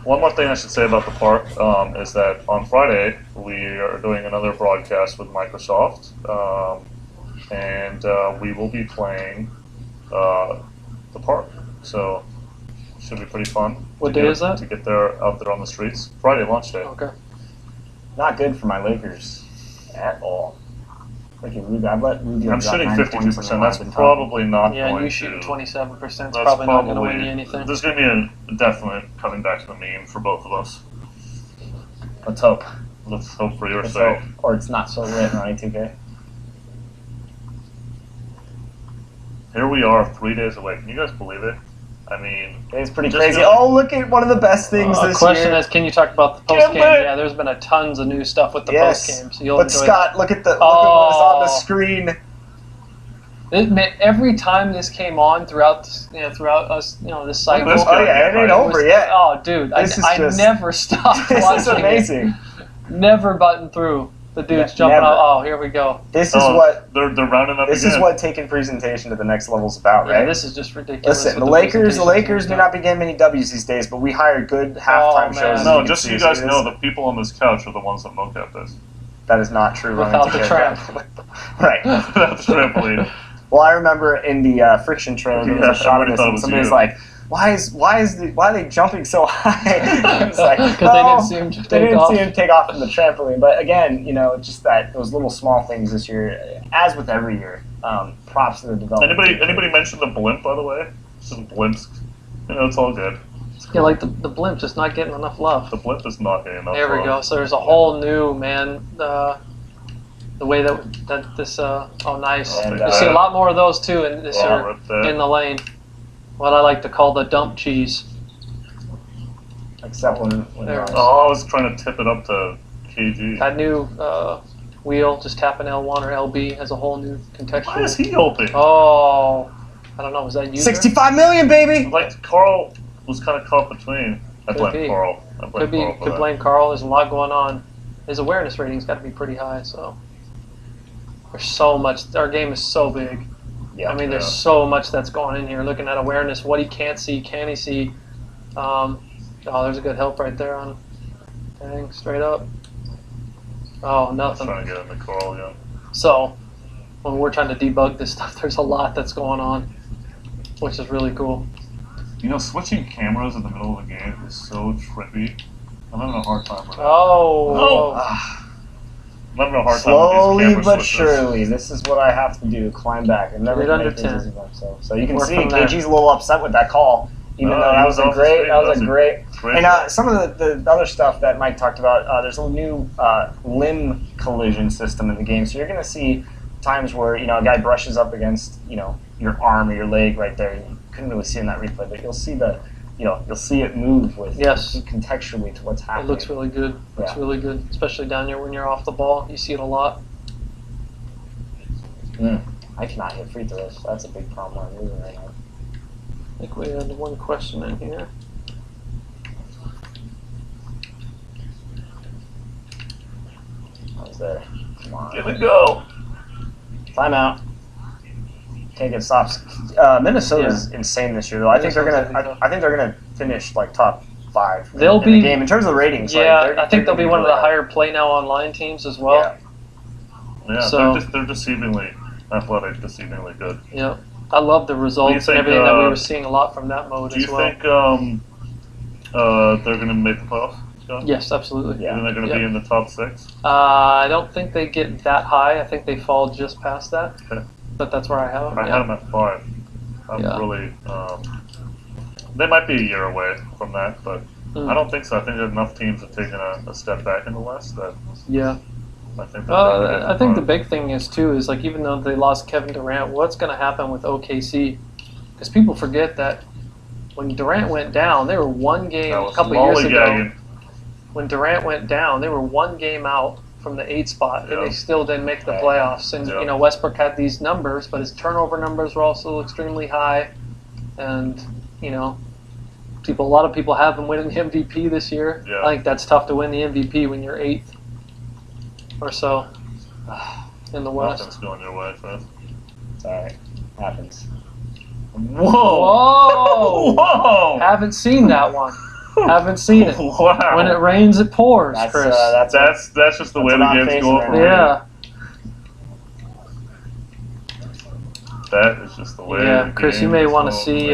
One more thing I should say about the park is that on Friday we are doing another broadcast with Microsoft, and we will be playing the park. So it should be pretty fun. What day is that? To get there out there on the streets. Friday launch day. Okay. Not good for my Lakers at all. Like I've let Rudy I'm shooting 52%. That's probably not yeah, going and you to. shooting 27%. It's That's probably not going to win you anything. There's going to be a definite coming back to the mean for both of us. Let's hope. Let's hope for your Let's sake. hope. Or it's not so lit, Ronnie 2K. Here we are, 3 days away. Can you guys believe it? I mean, it's pretty crazy. Oh, look at one of the best things this year. The question is, can you talk about the post game? Yeah, there's been a tons of new stuff with the post game, so you'll but enjoy Scott, that. look at what is on the screen. Every time this came on throughout us, this cycle. Oh yeah, it ain't over yet. Oh, dude, I never stopped watching. This is amazing. Never button through. The dude's jumping out. Oh, here we go. This is what they're rounding up. This again. is what taking presentation to the next level is about, right? Yeah, this is just ridiculous. Listen, the Lakers do not be getting many W's these days, but we hire good halftime shows. No, just so you guys know, the people on this couch are the ones that mocap this. That is not true. Without the tramp. Right. Without the trampoline. Well, I remember in the friction trailer there was a shot of this, and somebody's like, "Why are they jumping so high?" It's like, because they didn't see him take off from the trampoline. But again, just that those little small things this year, as with every year. Props to the development. Anybody mention the blimp, by the way? Some blimps. It's all good. Yeah, like the blimp just not getting enough love. The blimp is not getting enough love. There we go. So there's a whole new the way that this oh nice. And, you'll see a lot more of those too in this year in the lane. What I like to call the dump cheese. Except when I was trying to tip it up to KG. That new wheel, just tapping L1 or LB, has a whole new contextual. Why is he open? Oh, I don't know. Was that you? 65 million, baby. Like Carl was kind of caught between. I blame Carl. Could blame Carl. There's a lot going on. His awareness rating's got to be pretty high. So there's so much. Our game is so big. Yeah, I mean, there's so much that's going in here. Looking at awareness, what he can't see, can he see? Oh, there's a good help right there on. Dang, straight up. Oh, nothing. I'm trying to get in the Carl again. So, when we're trying to debug this stuff, there's a lot that's going on, which is really cool. Switching cameras in the middle of the game is so trippy. I'm having a hard time with that. Oh! I'm having a hard time Slowly with these but switches. surely, this is what I have to do, climb back. I've never done things easy by myself. So you can see KG's a little upset with that call, even though that was a great. And some of the other stuff that Mike talked about, there's a new limb collision system in the game. So you're going to see times where a guy brushes up against your arm or your leg right there. You couldn't really see in that replay, but you'll see you'll see it move with contextually to what's happening. It looks really good. Looks really good, especially down here when you're off the ball. You see it a lot. I cannot hit free throws. That's a big problem I'm moving right now. I think we had one question in here. I was there. Come on. Give it go. Timeout. Can't get stops. Minnesota's insane this year, though. I think they're gonna finish like top 5. They'll in the game in terms of the ratings. Yeah, I think they'll be one of the higher play now online teams as well. Yeah, so, they're deceivingly athletic, deceivingly good. Yeah, I love the results and everything that we were seeing a lot from that mode as well. Do you think they're gonna make the playoffs? Scott? Yes, absolutely. Yeah. You think they're gonna be in the top 6? I don't think they get that high. I think they fall just past that. Okay. But that's where I have them. I had them at 5. I'm really. They might be a year away from that, but I don't think so. I think enough teams have taken a step back in the West that. Yeah. I think the big thing is too is like even though they lost Kevin Durant, what's going to happen with OKC? Because people forget that when Durant went down, they were one game a couple years ago. When Durant went down, they were one game out from the 8 spot, and they still didn't make the playoffs. And Westbrook had these numbers, but his turnover numbers were also extremely high. And a lot of people have him winning the MVP this year. Yeah. I think that's tough to win the MVP when you're 8th or so in the West. Nothing's going your way, Fred. It's all right. Happens. Whoa! Whoa! Whoa! Haven't seen that one. Haven't seen it. Wow. When it rains, it pours, Chris. That's just the way the game's going for me. Yeah. That is just the way. Yeah, Chris, you may want to see.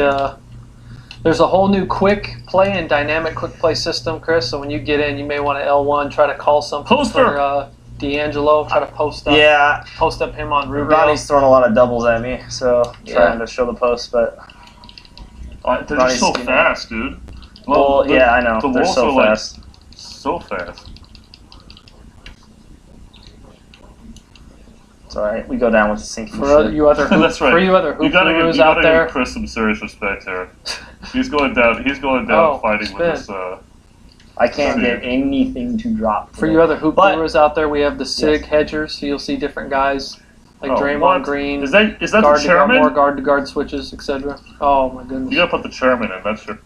There's a whole new quick play and dynamic quick play system, Chris. So when you get in, you may want to L1, try to call something for D'Angelo, try to post up. Yeah. Post up him on Rubio. Ronnie's throwing a lot of doubles at me, so trying to show the post, but they're just so fast, dude. Well, yeah, I know. They're so fast. So fast. It's alright. We go down with the sink. For you other hoop, that's right. For you other hoop gurus out there, give Chris some serious respect here. He's going down. He's going down fighting with this. I can't get anything to drop. For you other hoop gurus out there, we have the SIG hedgers, so you'll see different guys like Draymond Green. Is that the chairman? More guard to guard switches, etc. Oh my goodness! You gotta put the chairman in. That's your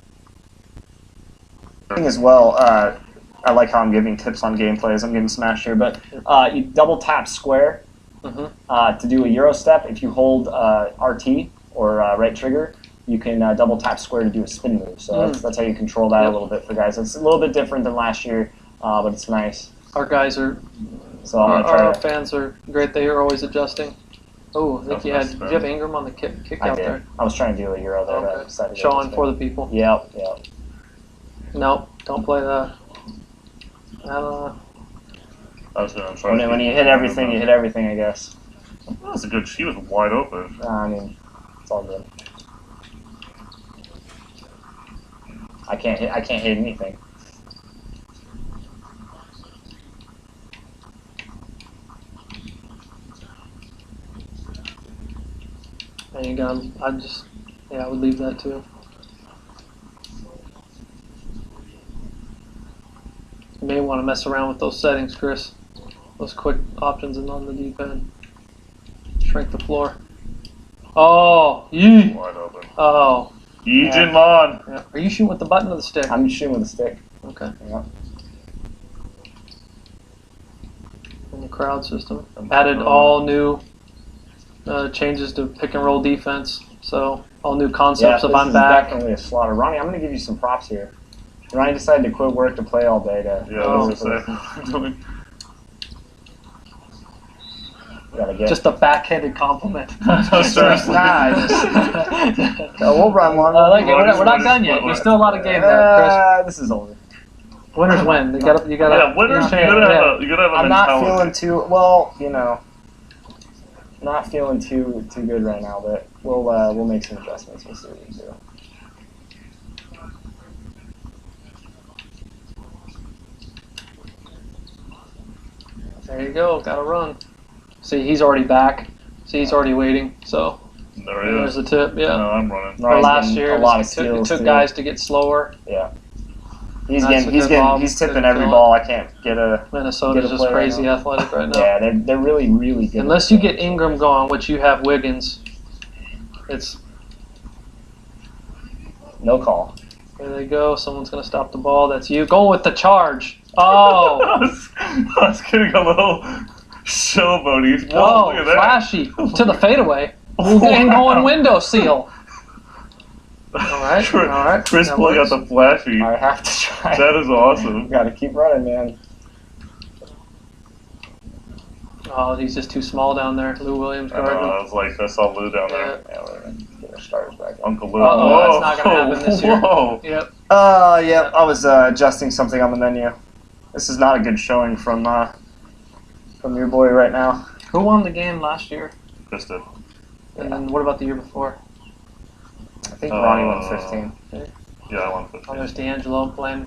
thing as well. I like how I'm giving tips on gameplay as I'm getting smashed here, but you double tap square to do a Euro step. If you hold RT or right trigger, you can double tap square to do a spin move. So that's how you control that a little bit for guys. It's a little bit different than last year, but it's nice. Our guys are, so I'm gonna try our fans are great. They are always adjusting. Oh, I think did you have Ingram on the kick out there? I was trying to do a Euro there. Okay. Showing for the people. Yep. Nope, don't play that. I was gonna try. When you hit everything, you hit everything, I guess. That was a good. She was wide open. I mean, it's all good. I can't hit anything. And you got. I would leave that too. You may want to mess around with those settings, Chris. Those quick options and on the D-pad. Shrink the floor. Oh, yee. Wide open. Oh. Yejin Mon. Yeah. Are you shooting with the button or the stick? I'm shooting with the stick. Okay. Yeah. In the crowd system. Added all new changes to pick and roll defense. So all new concepts of I'm back. Definitely a slaughter. Ronnie, I'm going to give you some props here. Ronnie decided to quit work to play all day. Just a backhanded compliment. Seriously. We'll run one. I like it. We're not done yet. There's still a lot of games there, Chris. This is over. Winners win. You gotta. Yeah, winners. You gotta have a I'm not feeling too well. Not feeling too good right now, but we'll make some adjustments. We'll see what we can do. There you go. Got to run. See, he's already back. See, he's already waiting. So there's the tip. Yeah. No, I'm running. Last year, it took guys to get slower. Yeah. He's tipping every ball. I can't get a. Minnesota's just crazy athletic right now. Yeah, they're really, really good. Unless you get Ingram going, which you have Wiggins, it's no call. There they go. Someone's gonna stop the ball. That's you. Go with the charge. Oh. I was getting a little showboaty. Whoa, look at that. Flashy to the fadeaway. And going window seal. All right. Chris pulling out the flashy. I have to try. That is awesome. Got to keep running, man. Oh, he's just too small down there. Lou Williams. I saw Lou down there. Yeah, we're gonna get our starters back. Uncle Lou. That's not gonna happen this year. Whoa. Yep. Yep. I was adjusting something on the menu. This is not a good showing from your boy right now. Who won the game last year? Chris did. And then what about the year before? I think Ronnie won 15. Okay. Yeah, I won 15. Oh, there's D'Angelo playing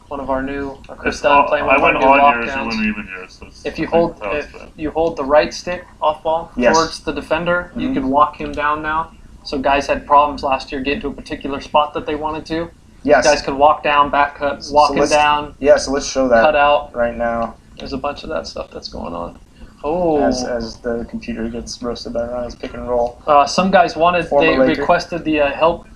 one of our new. Chris Dunn playing one of our new odd years, lockdowns. you win even years. So if you hold the right stick off ball towards the defender, you can walk him down now. So guys had problems last year getting to a particular spot that they wanted to. Yes. Guys could walk down, back cut, walking down. Yeah, so let's show that. Cut out right now. There's a bunch of that stuff that's going on. Oh. As the computer gets roasted by Ronnie's pick and roll. Some guys requested the help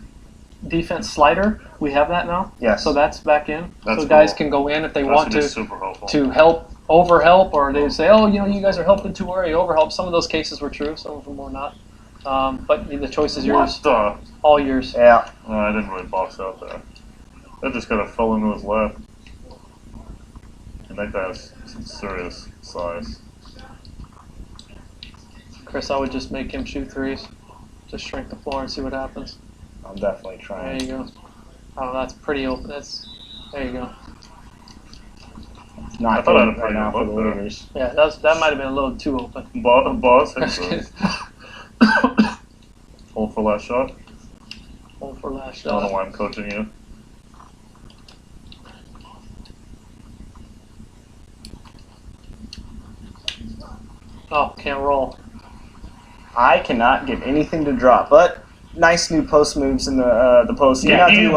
defense slider. We have that now. Yes. So that's back in. That's so guys can go in if they want to help, overhelp, or they say, you guys are helping too early, overhelp. Some of those cases were true, some of them were not. But the choice is yours. All yours. Yeah. I didn't really box out there. That just kind of fell into his lap. And that guy has some serious size. Chris, I would just make him shoot threes. Just shrink the floor and see what happens. I'm definitely trying. There you go. Oh, that's pretty open. There you go. It's not good right now for the leaders. Yeah, that might have been a little too open. Boss, hold for last shot. Hold for last I don't know shot. why I'm coaching you. Oh, can't roll. I cannot get anything to drop, but nice new post moves in the post. You can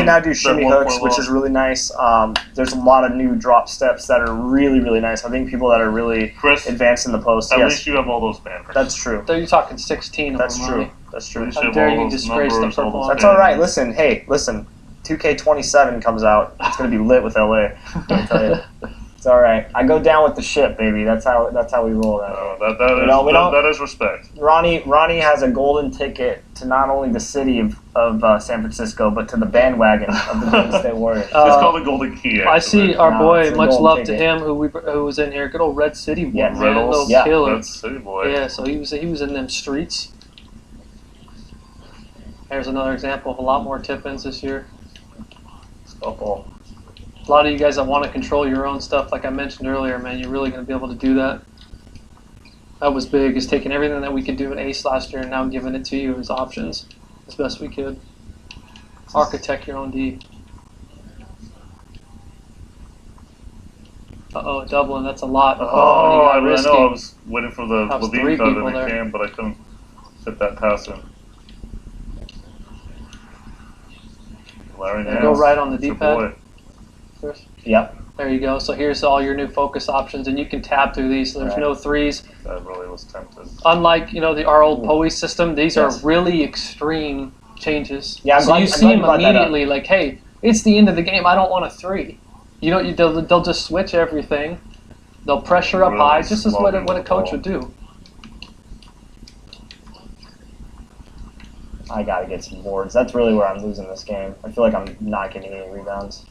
now do shimmy hooks, which is really nice. There's a lot of new drop steps that are really, really nice. I think people that are really advanced in the post. At least you have all those banners. That's true. You're talking 16 of That's them, true. Ronnie. That's true. How dare you disgrace the purple? That's all right. Listen, 2K27 comes out. It's gonna be lit with LA. I'll tell you. It's all right. I go down with the ship, baby. That's how we roll. That is respect. Ronnie has a golden ticket to not only the city of San Francisco, but to the bandwagon of the Golden State Warriors. It's called the Golden Key. Actually. I see our boy. Much love to him, who was in here. Good old Red City boy. Yeah, little killer. Red City boy. Yeah, so he was in them streets. There's another example of a lot more tip-ins this year. Couple. A lot of you guys that want to control your own stuff, like I mentioned earlier, man, you're really going to be able to do that. That was big, is taking everything that we could do in Ace last year and now giving it to you as options as best we could. Architect your own D. Uh-oh, Dublin, that's a lot. I know, I was waiting for the Levine cut in the cam, but I couldn't fit that pass in. Larry Nance. Go right on the D-pad. Yep. There you go. So here's all your new focus options, and you can tab through these. So there's no threes. That really was tempted. Unlike our old POE system, these are really extreme changes. Yeah, so you see them immediately, like, hey, it's the end of the game. I don't want a three. They'll just switch everything. They'll pressure up high, just as what a coach would do. I gotta get some boards. That's really where I'm losing this game. I feel like I'm not getting any rebounds.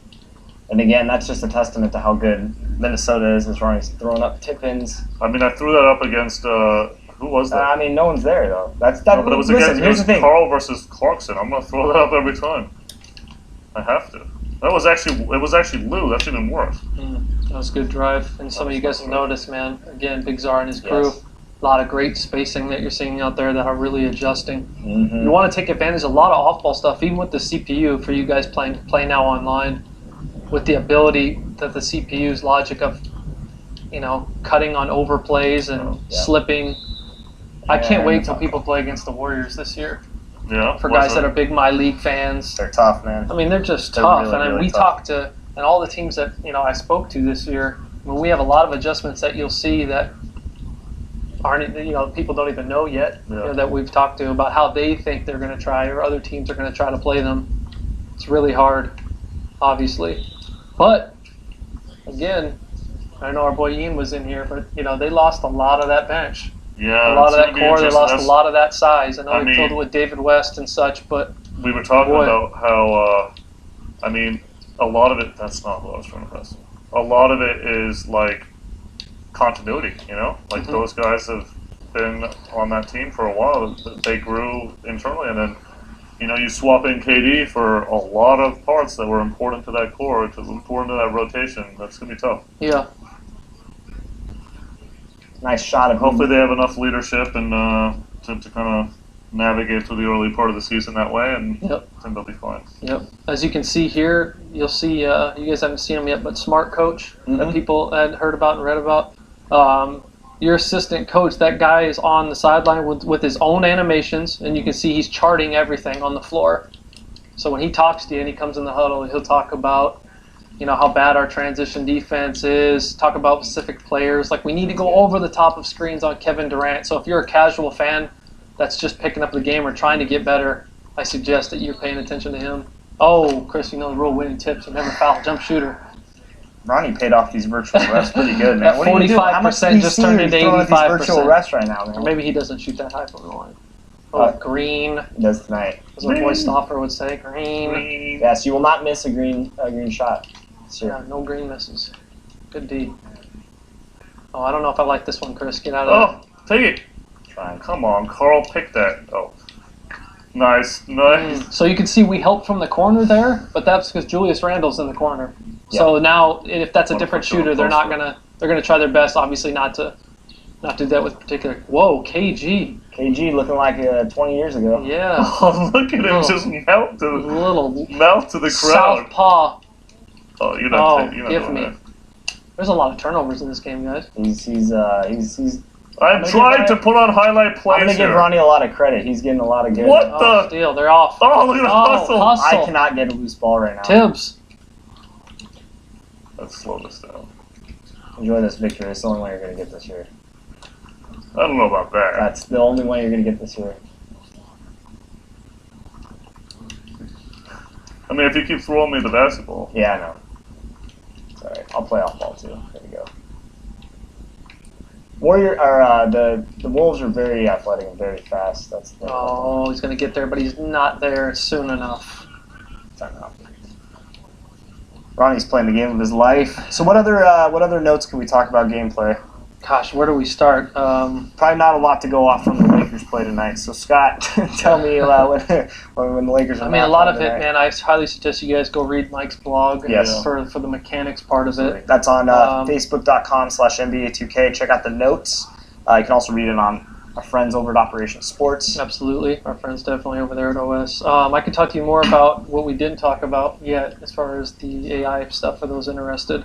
And again, that's just a testament to how good Minnesota is as Ronnie's throwing up tip-ins. I mean, I threw that up against, who was that? I mean, no one's there, though. But it was against Carl versus Clarkson. I'm going to throw that up every time. I have to. It was actually Lou. That's even worse. That was a good drive. And some of you guys have noticed, man, again, Big Czar and his crew. Yes. A lot of great spacing that you're seeing out there that are really adjusting. Mm-hmm. You want to take advantage of a lot of off-ball stuff, even with the CPU for you guys playing now online. With the ability that the CPU's logic of, cutting on overplays and slipping. I can't wait till people play against the Warriors this year. Yeah. For guys that are big My League fans. They're tough, man. I mean, they're just tough. Really, and we talked to, and all the teams that, I spoke to this year, we have a lot of adjustments that you'll see that aren't, people don't even know yet, that we've talked to about how they think they're going to try or other teams are going to try to play them. It's really hard, obviously. But, again, I know our boy Ian was in here, but, they lost a lot of that bench. Yeah. A lot of that core, they lost a lot of that size. I know we filled it with David West and such, but... We were talking about how, a lot of it, that's not what I was trying to press. A lot of it is, continuity, Like, those guys have been on that team for a while. They grew internally, and then... you swap in KD for a lot of parts that were important to that core, important to that rotation. That's going to be tough. Yeah. Nice shot. Hopefully they have enough leadership and to kind of navigate through the early part of the season that way, and I think they'll be fine. Yep. As you can see here, you'll see, you guys haven't seen him yet, but Smart Coach that people had heard about and read about. Your assistant coach, that guy is on the sideline with his own animations, and you can see he's charting everything on the floor. So when he talks to you and he comes in the huddle, he'll talk about, how bad our transition defense is, talk about specific players. Like, we need to go over the top of screens on Kevin Durant. So if you're a casual fan that's just picking up the game or trying to get better, I suggest that you're paying attention to him. Oh, Chris, the rule winning tips, you never foul jump shooter. Ronnie paid off these virtual refs pretty good, man. That 45% just turned into 85%. These virtual refs right now, man? Or maybe he doesn't shoot that high from the line. Green. He does tonight. As our boy Stoffer would say, green. Yes, you will not miss a green shot. Yeah, no green misses. Good D. Oh, I don't know if I like this one, Chris. Get out of there. Take it. Come on, Carl, pick that. Oh. Nice. So you can see we helped from the corner there, but that's because Julius Randle's in the corner. Yep. So now, if that's a different shooter, they're gonna try their best, obviously, not to do that with particular. Whoa, KG. KG looking like 20 years ago. Yeah. Oh, look at him just melt to the crowd. Southpaw. Oh, you're not give me. That. There's a lot of turnovers in this game, guys. He's I'm trying to put on highlight plays. I'm going to give Ronnie a lot of credit. He's getting a lot of good. What the? Steal. They're off. Oh, look at the hustle. I cannot get a loose ball right now. Tibbs. Let's slow this down. Enjoy this victory. It's the only way you're going to get this year. I don't know about that. That's the only way you're going to get this year. I mean, if you keep throwing me the basketball. Yeah, I know. It's all right. I'll play off ball, too. There we go. The Wolves are very athletic and very fast. That's the he's going to get there, but he's not there soon enough. Time out. Ronnie's playing the game of his life. So what other notes can we talk about gameplay? Gosh, where do we start? Probably not a lot to go off from the Lakers play tonight. So Scott, tell me when the Lakers are. I mean, a lot of it, man. I highly suggest you guys go read Mike's blog for the mechanics part of it. That's on Facebook.com/NBA2K. Check out the notes. You can also read it on our friends over at Operation Sports. Absolutely, our friends definitely over there at OS. I can talk to you more about what we didn't talk about yet, as far as the AI stuff for those interested.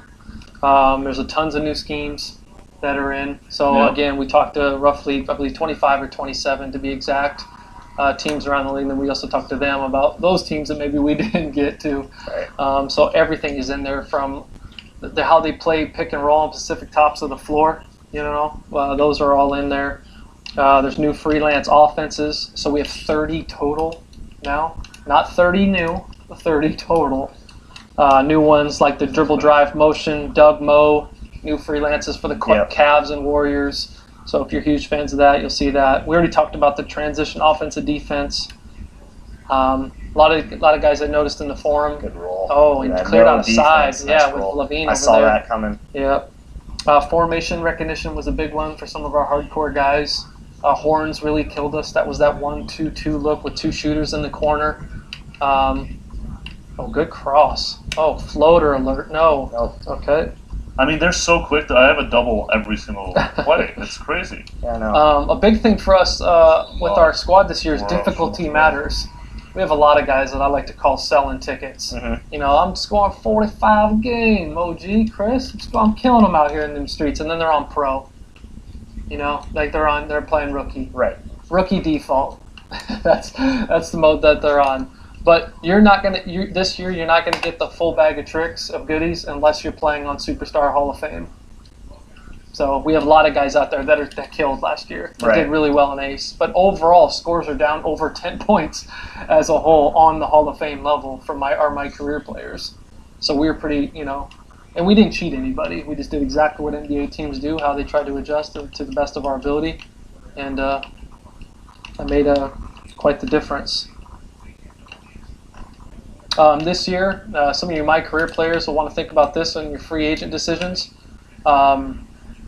There's tons of new schemes that are in. So again, we talked to roughly, I believe, 25 or 27 to be exact, teams around the league. And we also talked to them about those teams that maybe we didn't get to. Right. So everything is in there, from how they play pick and roll on specific tops of the floor. Those are all in there. There's new freelance offenses. So we have 30 total now. Not 30 new, but 30 total. New ones like the dribble drive motion, Doug Moe. New freelances for the Cavs and Warriors. So if you're huge fans of that, you'll see that. We already talked about the transition offense and defense. A lot of guys I noticed in the forum. Good roll. Oh, he cleared out a side. Yeah, with Levine over there. I saw that coming. Yep. Formation recognition was a big one for some of our hardcore guys. Horns really killed us. That was that 1-2-2 look with two shooters in the corner. Good cross. Oh, floater alert. No. Okay. I mean, they're so quick that I have a double every single play. It's crazy. Yeah, I know. A big thing for us with our squad this year is difficulty matters. We have a lot of guys that I like to call selling tickets. Mm-hmm. I'm scoring 45 a game, OG, Chris. I'm killing them out here in them streets, and then they're on pro. Like they're playing rookie. Right. Rookie default. That's the mode that they're on. But this year you're not gonna get the full bag of tricks of goodies unless you're playing on Superstar Hall of Fame. So we have a lot of guys out there that killed last year. They did really well in Ace. But overall, scores are down over 10 points as a whole on the Hall of Fame level for my career players. So we were pretty, and we didn't cheat anybody. We just did exactly what NBA teams do, how they try to adjust to the best of our ability, and I made quite the difference. This year, some of my career players will want to think about this on your free agent decisions.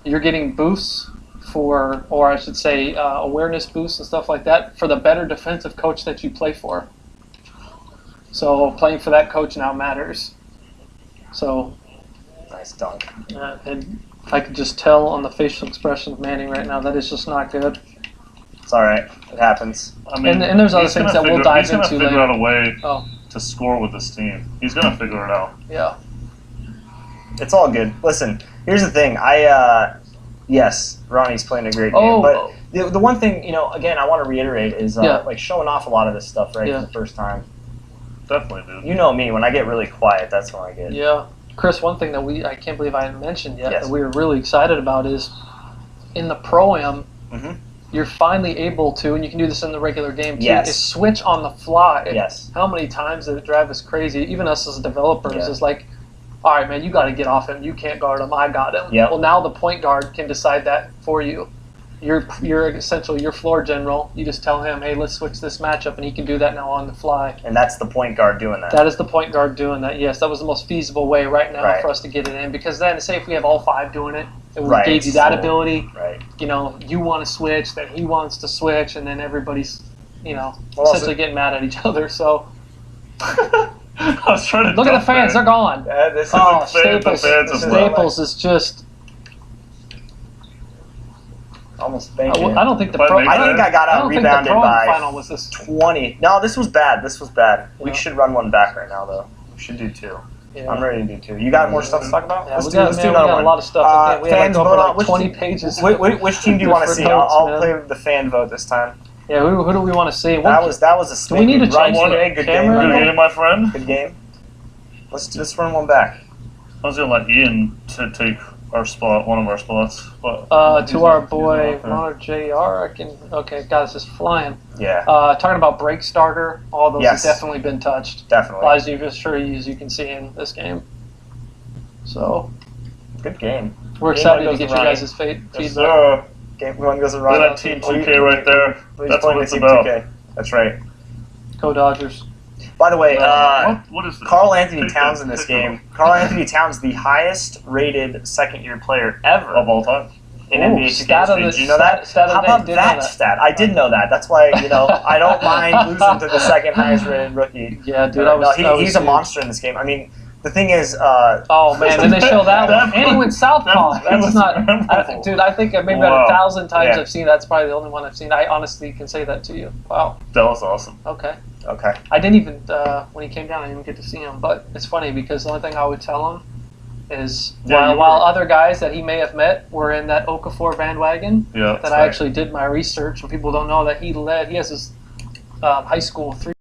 You're getting boosts or I should say awareness boosts and stuff like that for the better defensive coach that you play for. So playing for that coach now matters. So nice dunk. And I could just tell on the facial expression of Manning right now that it's just not good. It's all right. It happens. I mean, and there's other things that we'll dive into later. He's going to figure out a way to score with this team. He's going to figure it out. Yeah. It's all good. Listen, here's the thing. Yes, Ronnie's playing a great game. But the one thing, again, I want to reiterate is like showing off a lot of this stuff, right, for the first time. Definitely, dude. You know me. When I get really quiet, that's when I get. Yeah. Chris, one thing that I can't believe I hadn't mentioned yet that we were really excited about is in the Pro-Am, you're finally able to, and you can do this in the regular game too, is switch on the fly. Yes. How many times did it drive us crazy? Even us as developers is like, all right, man, you got to get off him. You can't guard him. I got him. Yep. Well, now the point guard can decide that for you. you're essentially your floor general. You just tell him, hey, let's switch this matchup, and he can do that now on the fly. And that's the point guard doing that. That is the point guard doing that. Yes, that was the most feasible way right now for us to get it in. Because then, say if we have all 5 doing it, it would gave you that ability. Right. You know, you want to switch, then he wants to switch, and then everybody's, essentially getting mad at each other. So. I was trying to look at the fans; they're gone. This Staples. Staples is just. Almost banking. I don't think the pro. I think I got out rebounded by final was this 20. No, this was bad. Yeah. We should run one back right now, though. We should do 2. Yeah. I'm ready to do 2. You got more stuff to talk about? Yeah, let's do another one. A lot of stuff. We fans have vote on 20 pages. Which team do you want to see? I'll play the fan vote this time. Yeah, who do we want to see? That was a do we need to change the good camera? Good game, my friend. Good game. Let's run one back. I was gonna let Ian to take our spot, one of our spots. But to our boy Ronnie Jr. Okay, guys, just flying. Yeah. Talking about break starter, all those have definitely been touched. Definitely. As you can see in this game. So. Good game. We're excited to get you guys' feedback. Yes, sir. Game 1 goes to Ronnie. Look at that Team 2K right there. That's what it's about. 2K. That's right. Go Dodgers. By the way, what is this? Karl Anthony Towns in this game. Karl Anthony Towns, the highest rated second-year player ever of all time in NBA 2K. Did you know that? How about that stat? I did know that. That's why I don't mind losing to the second highest rated rookie. Yeah, dude. He's a monster in this game. I mean, the thing is, oh man, and they show that one, and he went southpaw. That's not, dude. I think maybe about 1,000 times I've seen. That's probably the only one I've seen. I honestly can say that to you. Wow. That was awesome. Okay. Okay. I didn't even when he came down, I didn't even get to see him. But it's funny because the only thing I would tell him is while other guys that he may have met were in that Okafor bandwagon, that I actually did my research, and people don't know that he has his high school 3